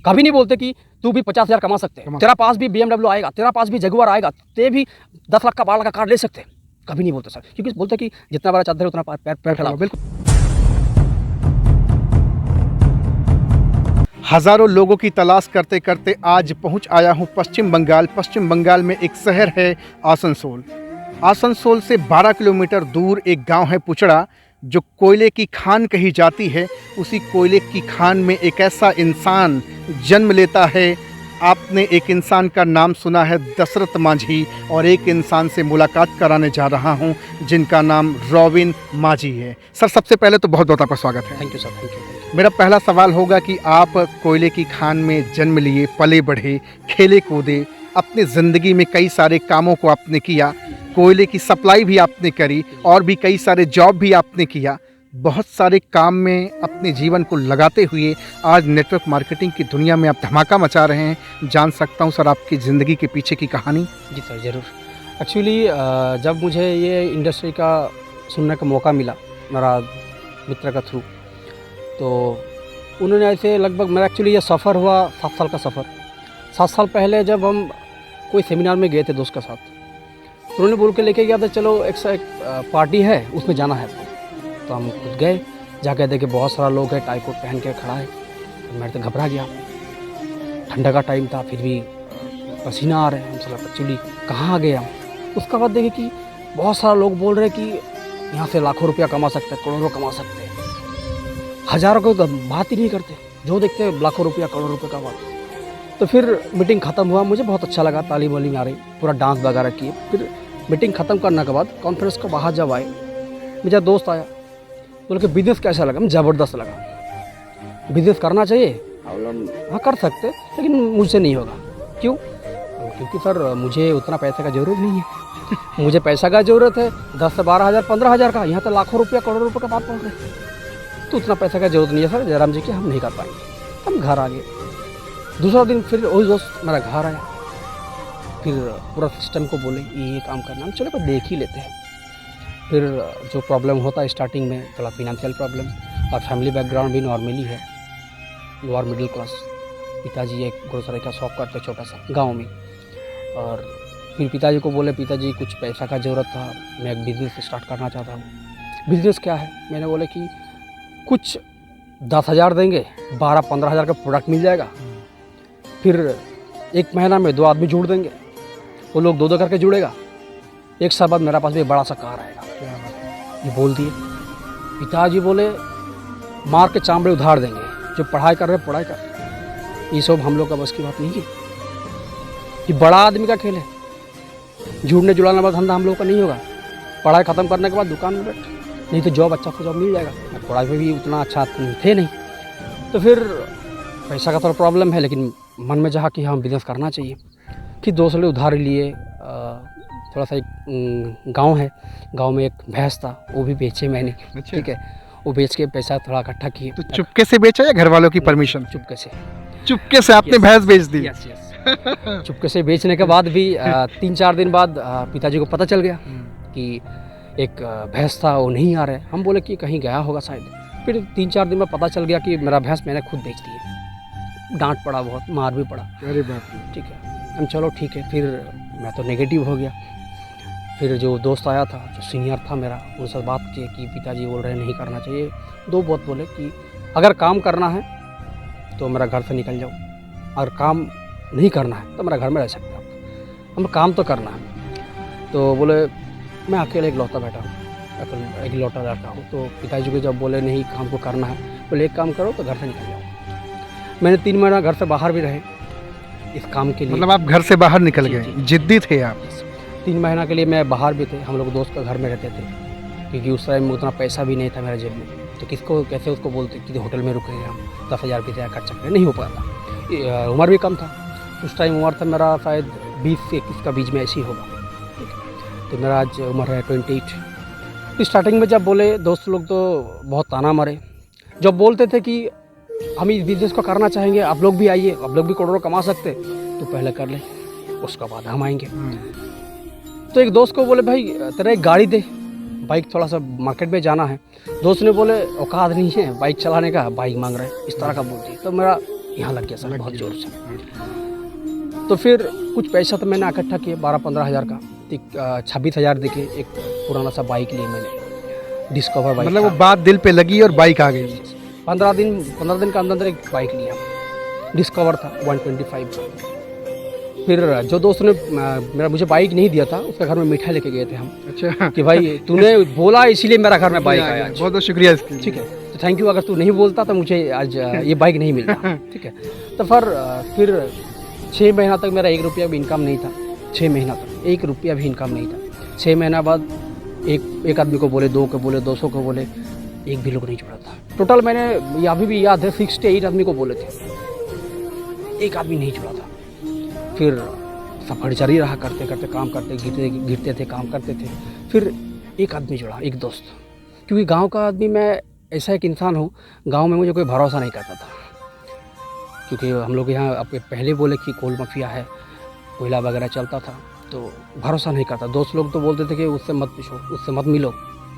कभी नहीं बोलते कि तू भी 50,000 कमा सकते है, तेरा पास भी BMW आएगा, तेरा पास भी जगुआर आएगा, ते भी 10 लाख का 12 लाख का कार ले सकते हैं। कभी नहीं बोलते सर, क्योंकि बोलते कि जितना बड़ा चादर है उतना पैर फैलाओ। बिल्कुल। हज़ारों लोगों की तलाश करते करते आज पहुंच आया हूं पश्चिम बंगाल। पश्चिम बंगाल में एक शहर है आसनसोल। आसनसोल से 12 किलोमीटर दूर एक गांव है पुचड़ा, जो कोयले की खान कही जाती है। उसी कोयले की खान में एक ऐसा इंसान जन्म लेता है। आपने एक इंसान का नाम सुना है, दशरथ मांझी, और एक इंसान से मुलाकात कराने जा रहा हूं जिनका नाम रॉबिन मांझी है। सर, सबसे पहले तो बहुत बहुत आपका स्वागत है। Thank you sir, thank you. मेरा पहला सवाल होगा कि आप कोयले की खान में जन्म लिए, पले बढ़े, खेले कूदे, अपनी ज़िंदगी में कई सारे कामों को आपने किया, कोयले की सप्लाई भी आपने करी और भी कई सारे जॉब भी आपने किया। बहुत सारे काम में अपने जीवन को लगाते हुए आज नेटवर्क मार्केटिंग की दुनिया में आप धमाका मचा रहे हैं। जान सकता हूं सर आपकी ज़िंदगी के पीछे की कहानी? जी सर, ज़रूर। एक्चुअली जब मुझे ये इंडस्ट्री का सुनने का मौका मिला मेरा मित्र का थ्रू, तो उन्होंने ऐसे लगभग मेरा एक्चुअली ये सफ़र हुआ 7 साल का सफ़र। 7 साल पहले जब हम कोई सेमिनार में गए थे दोस्त के साथ, तो उन्होंने बोल के लेके गया था चलो एक पार्टी है उसमें जाना है। तो हम खुद गए, जाके देखे बहुत सारा लोग है, टाई कोट पहन के खड़ा है। तो मैं तो घबरा गया, ठंडा का टाइम था, फिर भी पसीना आ रहा है। हम चला एक्चुअली कहाँ आ गए हम। उसके बाद देखे कि बहुत सारा लोग बोल रहे हैं कि यहाँ से लाखों रुपया कमा सकते हैं, करोड़ों कमा सकते हैं। हज़ारों को बात ही नहीं करते, जो देखते हैं लाखों रुपया करोड़ों रुपये का बात। तो फिर मीटिंग ख़त्म हुआ, मुझे बहुत अच्छा लगा, ताली वाली आ रही, पूरा डांस वगैरह किए। फिर मीटिंग ख़त्म करने के बाद कॉन्फ्रेंस के बाहर जब आए, मेरा दोस्त आया, बोले कि बिज़नेस कैसा लगा? मैं ज़बरदस्त लगा, बिज़नेस करना चाहिए। हाँ कर सकते, लेकिन मुझसे नहीं होगा। क्यों? क्योंकि सर मुझे उतना पैसे का ज़रूरत नहीं है। मुझे पैसा का ज़रूरत है 10 से 12 हज़ार 15 हज़ार का, यहाँ तो लाखों रुपया करोड़ों रुपये का बात पहुँच रहे, तो उतना पैसा का ज़रूरत नहीं है सर जयराम जी की, हम नहीं कर पाएंगे। हम घर आ गए। दूसरा दिन फिर वही दोस्त मेरा घर आया, फिर पूरा सिस्टम को बोले ये काम करना, हम चलो पर देख ही लेते हैं। फिर जो प्रॉब्लम होता है स्टार्टिंग में, थोड़ा फिनेंशियल प्रॉब्लम, और फैमिली बैकग्राउंड भी नॉर्मली है, लोअर मिडिल क्लास। पिताजी एक ग्रोसरी का शॉप करते छोटा सा गांव में, और फिर पिताजी को बोले पिताजी कुछ पैसा का ज़रूरत था, मैं एक बिज़नेस स्टार्ट करना चाहता हूँ। बिज़नेस क्या है? मैंने बोले कि कुछ 10,000 देंगे, 12-15 हज़ार का प्रोडक्ट मिल जाएगा। फिर 1 महीना में 2 आदमी जोड़ देंगे, वो लोग 2-2 करके जुड़ेगा। 1 साल बाद मेरा पास भी बड़ा सा कार आएगा। ये बोल दिए। पिताजी बोले मार के चामड़े उधार देंगे, जो पढ़ाई कर रहे पढ़ाई कर। ये सब हम लोग का बस की बात नहीं है, ये बड़ा आदमी का खेल है। जुड़ने जुड़ाने वाला धंधा हम लोग का नहीं होगा। पढ़ाई ख़त्म करने के बाद दुकान में बैठ, नहीं तो जॉब अच्छा से जॉब मिल जाएगा। पढ़ाई में भी उतना अच्छा थे नहीं, तो फिर पैसा का थोड़ा प्रॉब्लम है, लेकिन मन में चाहा कि हम बिज़नेस करना चाहिए। फिर 2 साल उधार लिए। थोड़ा सा एक गांव है, गांव में एक भैंस था, वो भी बेचे मैंने। ठीक है, वो बेच के पैसा थोड़ा इकट्ठा किए। तो चुपके से बेचा या घर वालों की परमिशन? चुपके से। चुपके से आपने भैंस बेच दी? Yes yes. चुपके से बेचने के बाद भी 3-4 दिन बाद पिताजी को पता चल गया कि एक भैंस था वो नहीं आ रहा है। हम बोले कि कहीं गया होगा शायद। फिर 3-4 दिन में पता चल गया कि मेरा भैंस मैंने खुद बेच दी। डांट पड़ा, बहुत मार भी पड़ा। अरे बाप रे। ठीक है, हम चलो ठीक है। फिर मैं तो नेगेटिव हो गया। फिर जो दोस्त आया था, जो सीनियर था मेरा, उनसे बात की कि पिताजी बोल रहे हैं नहीं करना चाहिए। 2 बात बोले कि अगर काम करना है तो मेरा घर से निकल जाओ, अगर काम नहीं करना है तो मेरा घर में रह सकते हो, हमें काम तो करना है। तो बोले मैं अकेले इकलौता बैठा हूँ, इकलौता लड़का हूँ। तो पिताजी को जब बोले नहीं काम को करना है, बोले एक काम करो तो घर से निकल जाओ। मैंने 3 महीना घर से बाहर भी रहे इस काम के लिए। मतलब आप घर से बाहर निकल गए? जिद्दी थे आप? 3 महीना के लिए मैं बाहर भी थे। हम लोग दोस्त का घर में रहते थे, क्योंकि उस टाइम में उतना पैसा भी नहीं था मेरे जेब में। तो किसको कैसे उसको बोलते कि होटल में रुके हैं हम, 10,000 20 हज़ार खर्च करें, नहीं हो पाता। उम्र भी कम था उस टाइम, उम्र था मेरा शायद 20 से 21 का बीच में ऐसी होगा। तो मेरा आज उम्र है 28। स्टार्टिंग में जब बोले दोस्त लोग तो बहुत ताना मारे। जब बोलते थे कि हम इस बिज़नेस को करना चाहेंगे, आप लोग भी आइए, आप लोग भी करोड़ों कमा सकते, तो पहले कर ले, उसका बाद हम आएंगे। तो एक दोस्त को बोले भाई तेरा एक गाड़ी दे, बाइक थोड़ा सा मार्केट में जाना है। दोस्त ने बोले औकात नहीं है बाइक चलाने का, बाइक मांग रहे हैं, इस तरह का बोलती। तो मेरा यहाँ लग गया सर बहुत जोर से। तो फिर कुछ पैसा तो मैंने इकट्ठा किया 12-15 हज़ार का, 26,000 देके एक पुराना सा बाइक लिया मैंने, डिस्कवर बाइक। मतलब वो बात दिल पे लगी और बाइक आ गई। 15 दिन का अंदर एक बाइक लिया, डिस्कवर था 125 का। फिर जो दोस्त ने मुझे बाइक नहीं दिया था, उसके घर में मिठाई लेके गए थे हम। अच्छा कि भाई तूने बोला इसीलिए मेरा घर में बाइक आया आज। बहुत बहुत शुक्रिया इसके लिए। ठीक है, तो थैंक यू। अगर तू नहीं बोलता तो मुझे आज ये बाइक नहीं मिलता। ठीक है, तो फिर 6 महीना तक मेरा 1 रुपया भी इनकम नहीं था। 6 महीना तक 1 रुपया भी इनकम नहीं था। 6 महीना बाद एक आदमी को बोले, 2 को बोले, 200 को बोले, एक भी लोग नहीं जुड़ा था। टोटल मैंने ये अभी भी याद है 68 आदमी को बोले थे, एक आदमी नहीं जुड़ा था। फिर सफर जारी रहा, करते करते काम करते, गिरते थे, काम करते थे। फिर एक आदमी जुड़ा, एक दोस्त। क्योंकि गांव का आदमी, मैं ऐसा एक इंसान हूँ, गांव में मुझे कोई भरोसा नहीं करता था। क्योंकि हम लोग यहाँ आपके पहले बोले कि कोल माफिया है, कोयला वगैरह चलता था, तो भरोसा नहीं करता। दोस्त लोग तो बोलते थे कि उससे मत पूछो, उससे मत मिलो,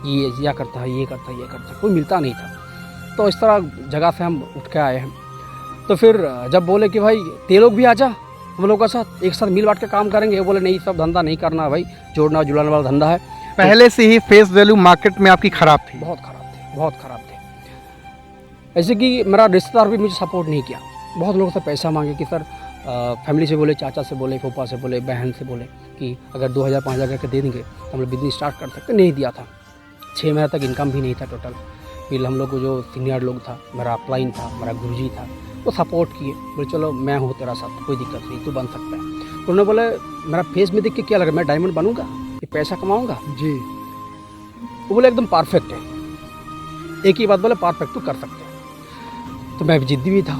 ये या करता है, ये करता है, ये करता है, कोई मिलता नहीं था। तो इस तरह जगह से हम उठ के आए हैं। तो फिर जब बोले कि भाई ते लोग भी आ जा, हम लोग का साथ एक साथ मिल बांट के काम करेंगे, वो बोले नहीं, सब धंधा नहीं करना भाई, जोड़ना जुड़ाने वाला धंधा है। पहले से ही फेस वैल्यू मार्केट में आपकी खराब थी। बहुत ख़राब थे। ऐसे कि मेरा रिश्तेदार भी मुझे सपोर्ट नहीं किया। बहुत लोगों से पैसा मांगे कि सर, फैमिली से बोले, चाचा से बोले, फूफा से बोले, बहन से बोले कि अगर 2,000-5,000 करके दे देंगे तो हम लोग बिजनेस स्टार्ट कर सकते। नहीं दिया था। 6 महीने तक इनकम भी नहीं था टोटल। फिर हम लोग को जो सीनियर लोग था, मेरा अपलाइन था, मेरा गुरुजी था, वो सपोर्ट किए, बोले चलो मैं हूँ तेरा साथ, कोई दिक्कत नहीं, तू बन सकता है। तो उन्होंने बोले, मेरा फेस में देख के क्या लगा, मैं डायमंड बनूंगा, ये पैसा कमाऊंगा जी। वो बोले एकदम परफेक्ट है। एक ही बात बोले, परफेक्ट तू कर सकते हैं। तो मैं जिद्दी भी था,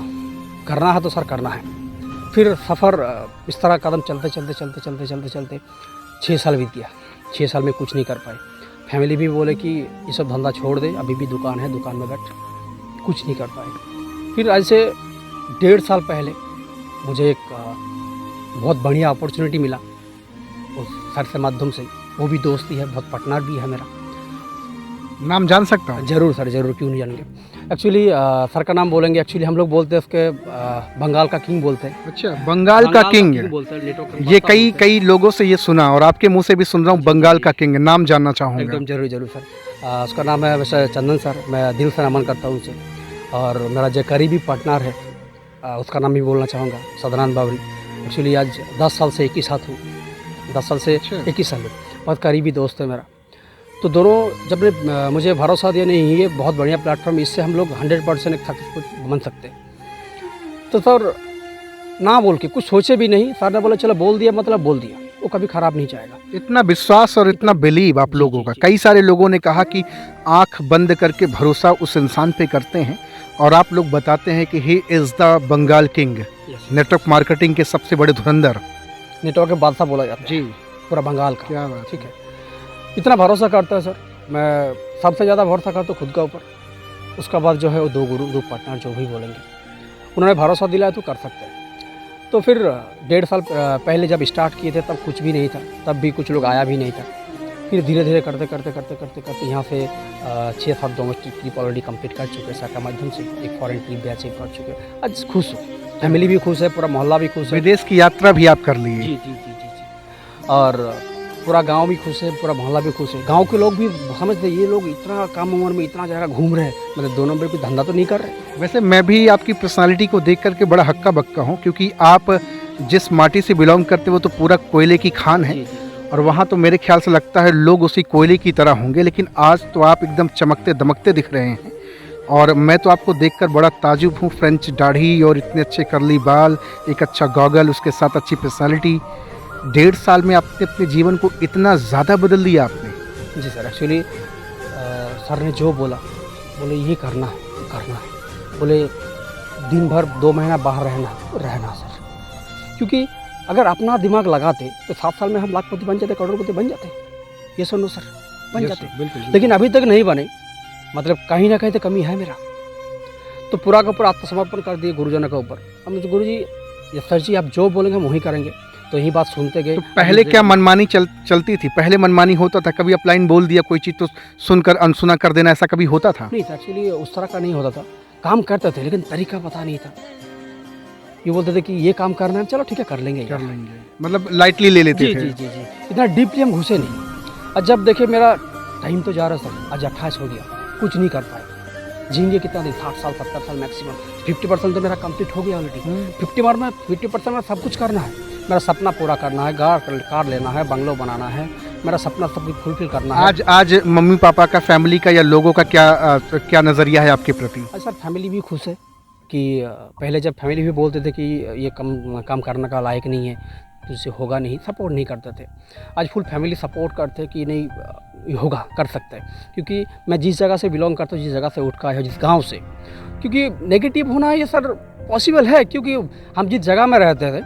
करना है तो सर करना है। फिर सफ़र इस तरह कदम चलते 6 साल बीत गया। 6 साल में कुछ नहीं कर पाए। फैमिली भी बोले कि ये सब धंधा छोड़ दे, अभी भी दुकान है, दुकान में बैठ, कुछ नहीं कर पाए। फिर आज से 1.5 साल पहले मुझे एक बहुत बढ़िया अपॉर्चुनिटी मिला उस सर से माध्यम से। वो भी दोस्ती है, बहुत पार्टनर भी है मेरा। नाम जान सकता हूँ? ज़रूर सर, ज़रूर, क्यों नहीं जानेंगे। एक्चुअली सर का नाम बोलेंगे, एक्चुअली हम लोग बोलते हैं उसके बंगाल का किंग बोलते हैं। अच्छा, बंगाल का किंग बोलते हैं। ये कई लोगों से ये सुना और आपके मुंह से भी सुन रहा हूँ, बंगाल का किंग। नाम जानना चाहूँगा। एकदम जरूर सर। उसका नाम है वैसे चंदन सर। मैं दिल से नमन करता हूँ उनसे। और मेरा जो करीबी पार्टनर है, उसका नाम भी बोलना चाहूँगा, सदनान बावरी। एक्चुअली आज 10 साल से एक ही साथ हूँ, 10 साल से एक ही साल है। बहुत करीबी दोस्त है मेरा। तो दोनों जब ने मुझे भरोसा दिया, नहीं ये बहुत बढ़िया प्लेटफॉर्म, इससे हम लोग 100% एक सक्सेसफुल बन सकते हैं। तो सर ना बोल के, कुछ सोचे भी नहीं, सर ने बोला चलो बोल दिया, मतलब बोल दिया, वो कभी ख़राब नहीं जाएगा। इतना विश्वास और इतना बिलीव आप लोगों का। कई सारे लोगों ने कहा कि आंख बंद करके भरोसा उस इंसान पे करते हैं, और आप लोग बताते हैं कि he is the Bengal king, network marketing के सबसे बड़े धुरंधर, नेटवर्क के बादशाह बोला जाता है जी, पूरा बंगाल का। क्या बात। ठीक है, इतना भरोसा करता है सर। मैं सबसे ज़्यादा भरोसा करता हूँ खुद का ऊपर, उसका बाद जो है वो 2 गुरु, 2 पार्टनर जो भी बोलेंगे, उन्होंने भरोसा दिलाया तो कर सकते हैं। तो फिर 1.5 साल पहले जब स्टार्ट किए थे तब कुछ भी नहीं था, तब भी कुछ लोग आया भी नहीं था। फिर धीरे धीरे करते यहाँ से 6-7 डोमेस्टिक ट्रिप ऑलरेडी कंप्लीट कर चुके हैं सर के माध्यम से। एक फॉरेन ट्रिप भी अचीव कर चुके हैं। आज खुश हूँ, फैमिली भी खुश है, पूरा मोहल्ला भी खुश है। विदेश की यात्रा भी आप कर लिए? जी। और पूरा गांव भी खुश है, पूरा मोहल्ला भी खुश है। गांव के लोग भी समझते ये लोग इतना कम उम्र में इतना जगह घूम रहे हैं, मतलब 2 नंबर पे धंधा तो नहीं कर रहे। वैसे मैं भी आपकी पर्सनालिटी को देख करके बड़ा हक्का बक्का हूँ, क्योंकि आप जिस माटी से बिलोंग करते वो तो पूरा कोयले की खान है। जी। और वहाँ तो मेरे ख्याल से लगता है लोग उसी कोयले की तरह होंगे, लेकिन आज तो आप एकदम चमकते दमकते दिख रहे हैं। और मैं तो आपको देखकर बड़ा ताजुब हूँ। फ्रेंच दाढ़ी और इतने अच्छे करली बाल, एक अच्छा गॉगल, उसके साथ अच्छी पर्सनालिटी। 1.5 साल में आपने अपने जीवन को इतना ज़्यादा बदल दिया आपने। जी सर, एक्चुअली सर ने जो बोला, बोले ये करना है, बोले दिन भर 2 महीना बाहर रहना सर। क्योंकि अगर अपना दिमाग लगाते तो 7 साल में हम लाखपति बन जाते, करोड़पति बन जाते। ये सुनो सर, बन जाते। बिल्कुल। लेकिन अभी तक नहीं बने, मतलब कहीं ना कहीं तो कमी है मेरा। तो पूरा का पूरा आत्मसमर्पण कर दिए गुरुजनों के ऊपर। हम गुरु जी, ये सर जी आप जो बोलेंगे हम वही करेंगे। तो यही बात सुनते गए। तो पहले क्या मनमानी चलती थी? पहले मनमानी होता था? कभी अपलाइन बोल दिया कोई चीज़ तो सुनकर अनसुना कर देना, ऐसा कभी होता था? नहीं था, एक्चुअली उस तरह का नहीं होता था। काम करते थे लेकिन तरीका पता नहीं था। ये बोलते थे कि ये काम करना है, चलो ठीक है कर लेंगे कर यार। लेंगे, मतलब लाइटली ले लेते जी थे। जी जी जी, इतना डीपली हम घुसे नहीं। और जब देखे मेरा टाइम तो जा रहा था, आज 28 हो गया, कुछ नहीं कर पाए। जिएंगे कितना दिन, 60 साल 70 साल मैक्सिमम। 50% तो मेरा कंप्लीट हो गया ऑलरेडी। 50% में सब कुछ करना है। मेरा सपना पूरा करना है, कार लेना है, बंगलो बनाना है, मेरा सपना सब कुछ फुलफिल करना है। आज मम्मी पापा का, फैमिली का या लोगों का क्या नज़रिया है आपके प्रति? सर फैमिली भी खुश है कि पहले जब फैमिली भी बोलते थे कि ये काम करने का लायक नहीं है, तुझसे होगा नहीं, सपोर्ट नहीं करते थे। आज फुल फैमिली सपोर्ट करते कि नहीं ये होगा, कर सकते हैं। क्योंकि मैं जिस जगह से बिलोंग करता हूँ, जिस जगह से उठ कर आया हूँ, जिस गांव से, क्योंकि नेगेटिव होना ये सर पॉसिबल है। क्योंकि हम जिस जगह में रहते थे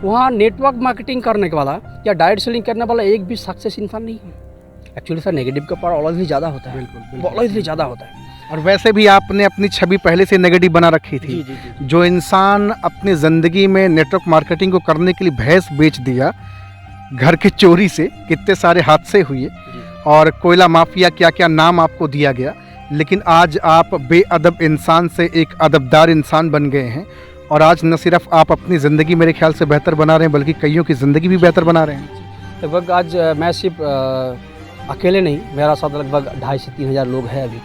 वहाँ नेटवर्क मार्केटिंग करने वाला या डायरेक्ट सेलिंग करने वाला एक भी सक्सेस इंसान नहीं है। एक्चुअली सर नेगेटिव का पावर ऑलवेज ज़्यादा होता है, बिल्कुल ऑलवेज ज़्यादा होता है। और वैसे भी आपने अपनी छवि पहले से नेगेटिव बना रखी थी। जी जी जी जो इंसान अपनी ज़िंदगी में नेटवर्क मार्केटिंग को करने के लिए भैंस बेच दिया, घर के चोरी से कितने सारे हादसे हुए, जी। और कोयला माफिया क्या क्या नाम आपको दिया गया, लेकिन आज आप बेअदब इंसान से एक अदबदार इंसान बन गए हैं। और आज न सिर्फ आप अपनी ज़िंदगी मेरे ख्याल से बेहतर बना रहे हैं, बल्कि कईयों की ज़िंदगी भी बेहतर बना रहे हैं। लगभग आज मैं सिर्फ अकेले नहीं, मेरा साथ लगभग 2,500 से 3,000 लोग हैं। अभी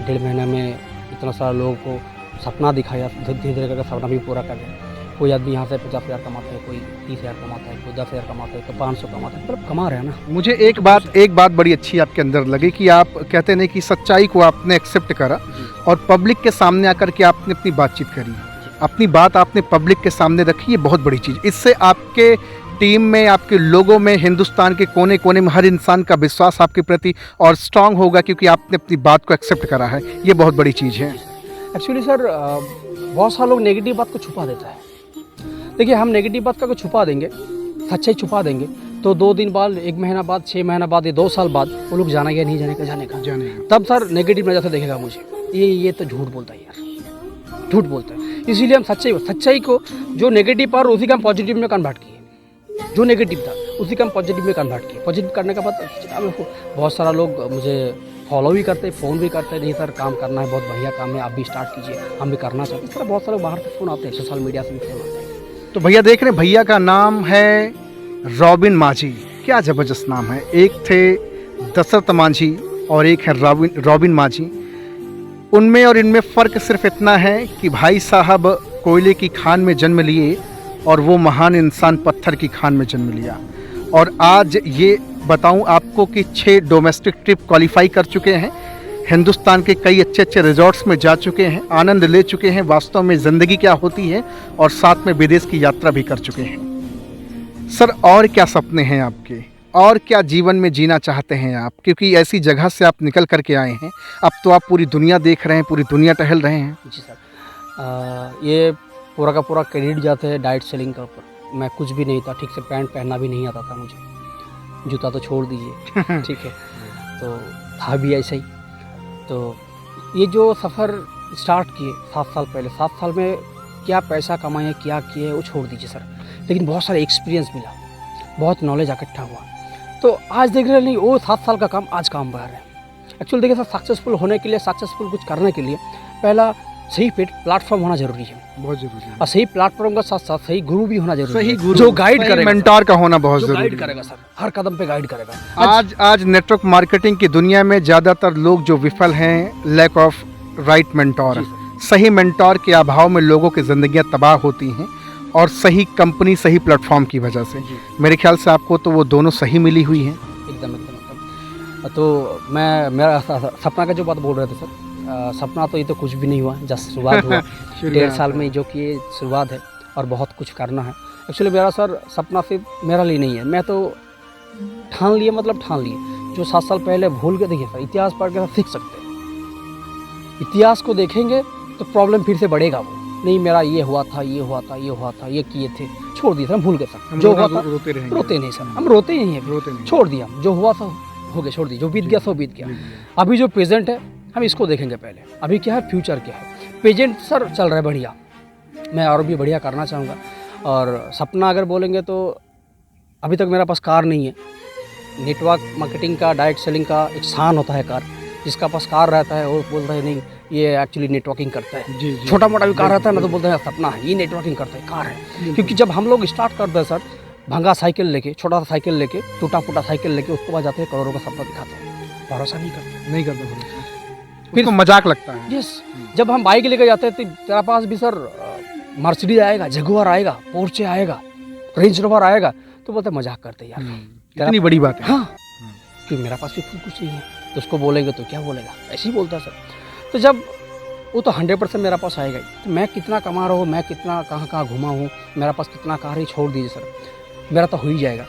1.5 महीने में इतना सारा लोगों को सपना दिखाया, धीरे धीरे करके सपना भी पूरा कर दिया। कोई आदमी यहाँ से 50,000 कमाता है, कोई 30,000 कमाता है, कोई 10,000 कमाता है, कोई 500 कमाता है, मतलब कमा रहे हैं ना। मुझे एक बात बड़ी अच्छी आपके अंदर लगी कि आप कहते नहीं कि सच्चाई को आपने एक्सेप्ट करा और पब्लिक के सामने आकर के आपने अपनी बातचीत करी, अपनी बात आपने पब्लिक के सामने रखी। ये बहुत बड़ी चीज़। इससे आपके टीम में, आपके लोगों में, हिंदुस्तान के कोने कोने में हर इंसान का विश्वास आपके प्रति और स्ट्रांग होगा, क्योंकि आपने अपनी बात को एक्सेप्ट करा है। ये बहुत बड़ी चीज़ है। एक्चुअली सर बहुत सारे लोग नेगेटिव बात को छुपा देता है। देखिए हम नेगेटिव बात का छुपा देंगे, सच्चाई छुपा देंगे, तो 2 दिन बाद, 1 महीना बाद, 6 महीना बाद या 2 साल बाद वो लोग जाना या नहीं जाने का तब सर नेगेटिव नज़र से देखेगा मुझे, ये तो झूठ बोलता है यार, झूठ बोलता है। इसीलिए हम सच्चाई को, जो नेगेटिव पर उसी का हम पॉजिटिव में कन्वर्ट किए, जो नेगेटिव था उसी का हम पॉजिटिव में कन्वर्ट किए। पॉजिटिव करने के बाद बहुत सारा लोग मुझे फॉलो भी करते, फ़ोन भी करते, नहीं सर काम करना है, बहुत बढ़िया काम है, आप भी स्टार्ट कीजिए, हम भी करना चाहते हैं। इस तरह बहुत सारे बाहर से फ़ोन आते हैं, सोशल मीडिया से भी फ़ोन आते हैं। तो भैया देख रहे हैं, भैया का नाम है रॉबिन माझी। क्या ज़बरदस्त नाम है। एक थे दशरथ माझी और एक है रॉबिन माझी। उनमें और इनमें फ़र्क सिर्फ इतना है कि भाई साहब कोयले की खान में जन्म लिए और वो महान इंसान पत्थर की खान में जन्म लिया। और आज ये बताऊं आपको कि 6 डोमेस्टिक ट्रिप क्वालिफाई कर चुके हैं, हिंदुस्तान के कई अच्छे अच्छे रिजॉर्ट्स में जा चुके हैं, आनंद ले चुके हैं वास्तव में ज़िंदगी क्या होती है, और साथ में विदेश की यात्रा भी कर चुके हैं। सर और क्या सपने हैं आपके, और क्या जीवन में जीना चाहते हैं आप? क्योंकि ऐसी जगह से आप निकल कर के आए हैं, अब तो आप पूरी दुनिया देख रहे हैं, पूरी दुनिया टहल रहे हैं। जी सर, ये पूरा का पूरा क्रेडिट जाते हैं डाइट सेलिंग का ऊपर। मैं कुछ भी नहीं था, ठीक से पैंट पहनना भी नहीं आता था मुझे, जूता तो छोड़ दीजिए ठीक है, तो था भी ऐसा ही। तो ये जो सफ़र स्टार्ट किए 7 साल पहले, 7 साल में क्या पैसा कमाए, क्या किए वो छोड़ दीजिए सर, लेकिन बहुत सारा एक्सपीरियंस मिला, बहुत नॉलेज इकट्ठा हुआ। तो आज देख रहे नहीं, वो 7 साल का काम आज काम बढ़ रहा है। एक्चुअली देखिए सर, सक्सेसफुल होने के लिए, सक्सेसफुल कुछ करने के लिए पहला सही प्लेटफॉर्म होना जरूरी है, बहुत जरूरी है। और सही प्लेटफॉर्म का साथ साथ सही गुरु भी होना जरूरी सही है, गुरु, जो गाइड करेगा, मेंटर का होना बहुत जो जरूरी गाइड है। करेगा सर, हर कदम पे गाइड करेगा। आज नेटवर्क मार्केटिंग की दुनिया में ज़्यादातर लोग जो विफल हैं, लैक ऑफ राइट मेंटोर, सही मेंटोर के अभाव में लोगों की ज़िंदगियां तबाह होती हैं, और सही कंपनी, सही प्लेटफॉर्म की वजह से। मेरे ख्याल से आपको तो वो दोनों सही मिली हुई हैं। एकदम एकदम एकदम। तो मेरा सपना का जो बात बोल रहे थे सर, सपना तो ये तो कुछ भी नहीं हुआ, जस्ट शुरुआत हुआ 1.5 साल में, जो कि ये शुरुआत है और बहुत कुछ करना है। एक्चुअली मेरा सर सपना सिर्फ मेरा लिए नहीं है, मैं तो ठान लिए, मतलब ठान लिए, जो 7 साल पहले भूल के, देखिए सर इतिहास पढ़ के सीख सकते हैं। इतिहास को देखेंगे तो प्रॉब्लम फिर से बढ़ेगा, वो नहीं मेरा ये हुआ था, ये हुआ था, ये हुआ था, ये किए थे, छोड़ दिए सर, हम भूल गए सर, जो हुआ था रोते नहीं सर, हम रोते ही नहीं, छोड़ दिया, जो हुआ था हो गया, छोड़ दिया, जो बीत गया सो बीत गया। अभी जो प्रेजेंट है हम इसको देखेंगे पहले, अभी क्या है, फ्यूचर क्या है। प्रेजेंट सर चल रहा है बढ़िया, मैं और भी बढ़िया करना चाहूँगा। और सपना अगर बोलेंगे तो अभी तक मेरा पास कार नहीं है। नेटवर्क मार्केटिंग का, डायरेक्ट सेलिंग का एक शान होता है कार, जिसका पास कार रहता है वो बोलता है नहीं ये एक्चुअली नेटवर्किंग करता है। जी जी। छोटा मोटा भी कार रहता है ना तो बोलते हैं सपना है, ये नेटवर्किंग करता है, कार है। क्योंकि जब हम लोग स्टार्ट करते हैं सर भंगा साइकिल लेके, छोटा सा साइकिल लेके, टूटा फूटा साइकिल लेके, उसके बाद जाते हैं करोड़ों का सपना दिखाते हैं, भरोसा नहीं करते। नहीं करता भरोसा। फिर मजाक लगता है। यस, जब हम बाइक लेके जाते हैं तो तेरा पास भी सर मर्सिडीज आएगा, जगुआर आएगा, पोर्चे आएगा, रेंज रोवर आएगा, तो बोलते मजाक करते हैं यार, कितनी बड़ी बात है। हाँ क्योंकि मेरा पास भी खुद कुछ नहीं है, तो उसको बोलेंगे तो क्या बोलेगा, ऐसे ही बोलता है सर। तो जब वो तो 100% मेरा पास आएगा ही, तो मैं कितना कमा रहा हूँ, मैं कितना कहाँ कहाँ घुमा हूँ, मेरा पास कितना कार ही छोड़ दीजिए सर, मेरा तो हो ही जाएगा।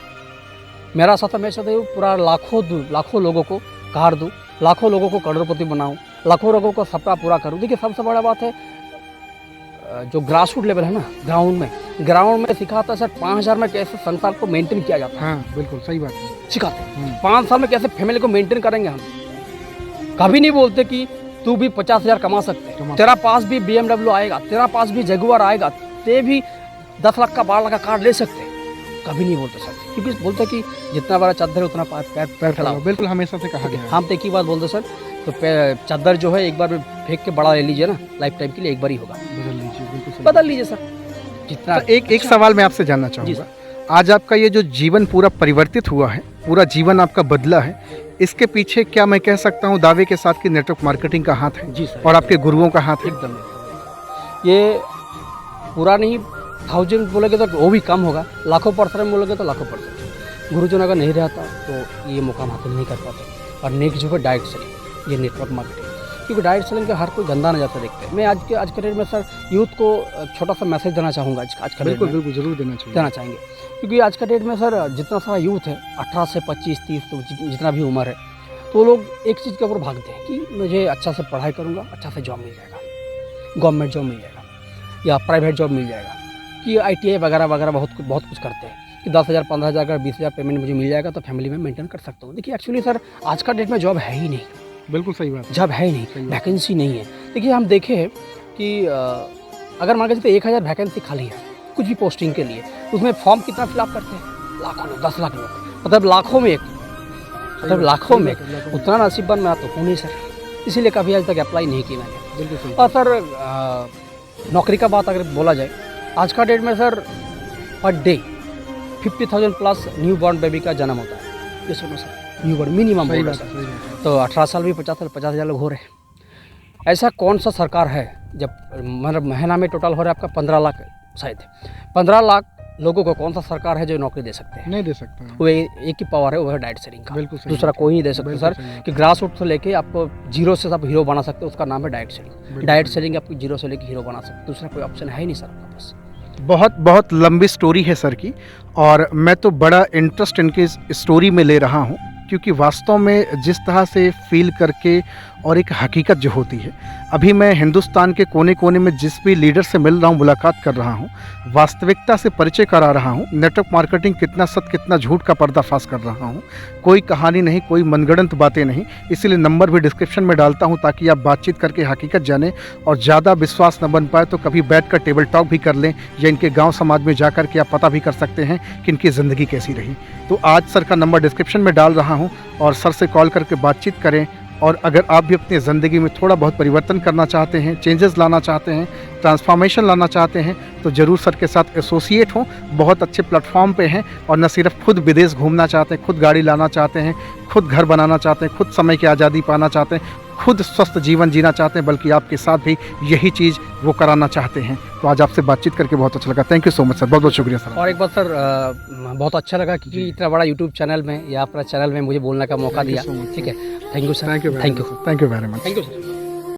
मेरा साथ मैं चाहता हूँ पूरा लाखों लोगों को कार दूँ, लाखों लोगों को करोड़पति बनाऊँ, लाखों लोगों को सपना पूरा करूँ। देखिए सबसे बड़ा बात है जो ग्रास रूट लेवल है ना, ग्राउंड में सिखाता है सर 5,000 में कैसे संसार को मेंटेन किया जाता है। हाँ बिल्कुल सही बात है। सिखाते हैं 5 साल में कैसे फैमिली को मेंटेन करेंगे हम। कभी नहीं बोलते कि तू भी 50,000 कमा सकते है, तेरा पास भी BMW आएगा, तेरा पास भी जगुआर आएगा, ते भी 10 लाख का 12 लाख का कार ले सकते हैं, कभी नहीं बोलते सर। क्योंकि बोलते कि जितना बड़ा चादर है उतना पैर फैलाओ। बिल्कुल हमेशा से कहा गया है। हम तो एक ही बात बोलते सर, तो चादर जो है एक बार फेंक के बड़ा ले लीजिए ना, लाइफ टाइम के लिए एक बार ही होगा, बदल लीजिए, बिल्कुल सही। बदल लीजिए सर जितना। तो एक सवाल मैं आपसे जानना चाहूँगा, आज आपका ये जो जीवन पूरा परिवर्तित हुआ है, पूरा जीवन आपका बदला है, इसके पीछे क्या मैं कह सकता हूँ दावे के साथ कि नेटवर्क मार्केटिंग का हाथ है? जी सर। और आपके गुरुओं का हाथ है? एकदम। ये पूरा नहीं 1000 बोलोगे तो वो भी कम होगा, लाखों % बोलोगे तो लाखों %। गुरुजन अगर नहीं रहता तो ये मुकाम हासिल नहीं कर पाते। और नेक्स्ट जो है डायरेक्ट सेलिंग, ये नेटवर्क मार्केटिंग, क्योंकि डायरेक्ट सेलिंग का हर कोई गंदा नजर देखते हैं। मैं आज के डेट में सर यूथ को छोटा सा मैसेज देना चाहूँगा आज का डेट में। बिल्कुल जरूर देना चाहेंगे, क्योंकि आज का डेट में सर जितना सारा यूथ है 18 से 25 30 तो जितना भी उम्र है, तो लोग एक चीज़ के ऊपर भागते हैं कि मुझे अच्छा से पढ़ाई करूँगा, अच्छा से जॉब मिल जाएगा, गवर्नमेंट जॉब मिल जाएगा या प्राइवेट जॉब मिल जाएगा, कि ITI वगैरह बहुत कुछ करते हैं कि 10,000 15,000 अगर 20,000 पेमेंट मुझे मिल जाएगा तो फैमिली में मेंटेन कर सकता हूँ। देखिए एक्चुअली सर आज का डेट में जॉब है ही नहीं। बिल्कुल सही बात है। जॉब है ही नहीं, वैकेंसी नहीं है। देखिए हम देखें कि अगर मान के चलते 1000 वैकेंसी खाली है कुछ भी पोस्टिंग के लिए, उसमें फॉर्म कितना फिलअप करते हैं? लाखों लोग, 10 लाख लोग, मतलब लाखों में एक, उतना नसीबन मैं तो हूँ नहीं सर, इसीलिए कभी आज तक अप्लाई नहीं की मैंने। बिल्कुल सही। और सर नौकरी का बात अगर बोला जाए आज का डेट में sir per day 50,000 plus new born baby का जन्म होता है। ये सुनो सर, न्यू बॉर्न मिनिमम बोल रहे सर, तो 18 साल भी 50,000 लोग हो रहे हैं। ऐसा कौन सा सरकार है जब मतलब महीना में टोटल हो रहा है आपका 15 लाख शायद 15 लाख लोगों को कौन सा सरकार है जो नौकरी दे सकते हैं? नहीं दे सकता। वो एक ही पावर है, वो है डायरेक्ट सेलिंग का। बिल्कुल सही। दूसरा कोई नहीं दे सकता सर, कि ग्रास रूट से लेके आपको जीरो से आप हीरो बना सकते हो, उसका नाम है डायरेक्ट सेलिंग। डायरेक्ट सेलिंग आपको जीरो से लेके हीरो बना सकते हो, दूसरा कोई ऑप्शन है ही नहीं सर आपका पास। बहुत लंबी स्टोरी है सर की, और मैं तो बड़ा इंटरेस्ट इनकी स्टोरी में ले रहा हूँ, क्योंकि वास्तव में जिस तरह से फील करके और एक हकीकत जो होती है, अभी मैं हिंदुस्तान के कोने कोने में जिस भी लीडर से मिल रहा हूँ, मुलाकात कर रहा हूँ, वास्तविकता से परिचय करा रहा हूँ। नेटवर्क मार्केटिंग कितना सत्य कितना झूठ का पर्दाफाश कर रहा हूँ। कोई कहानी नहीं, कोई मनगढ़ंत बातें नहीं, इसीलिए नंबर भी डिस्क्रिप्शन में डालता हूँ ताकि आप बातचीत करके हकीकत जानें, और ज़्यादा विश्वास न बन पाए तो कभी बैठ कर टेबल टॉक भी कर लें, या इनके गाँव समाज में जा कर के आप पता भी कर सकते हैं कि इनकी ज़िंदगी कैसी रही। तो आज सर का नंबर डिस्क्रिप्शन में डाल रहा हूँ, और सर से कॉल करके बातचीत करें। और अगर आप भी अपनी ज़िंदगी में थोड़ा बहुत परिवर्तन करना चाहते हैं, चेंजेस लाना चाहते हैं, ट्रांसफॉर्मेशन लाना चाहते हैं, तो ज़रूर सर के साथ एसोसिएट हों। बहुत अच्छे प्लेटफॉर्म पे हैं, और न सिर्फ खुद विदेश घूमना चाहते हैं, खुद गाड़ी लाना चाहते हैं, खुद घर बनाना चाहते हैं, खुद समय की आज़ादी पाना चाहते हैं, खुद स्वस्थ जीवन जीना चाहते हैं, बल्कि आपके साथ भी यही चीज़ वो कराना चाहते हैं। तो आज आपसे बातचीत करके बहुत अच्छा लगा। Thank you so much sir, बहुत बहुत शुक्रिया सर। और एक बार सर बहुत अच्छा लगा क्योंकि इतना बड़ा यूट्यूब चैनल में या अपना चैनल में मुझे बोलने का मौका दिया। ठीक है, thank you sir, thank you very much. Thank you sir.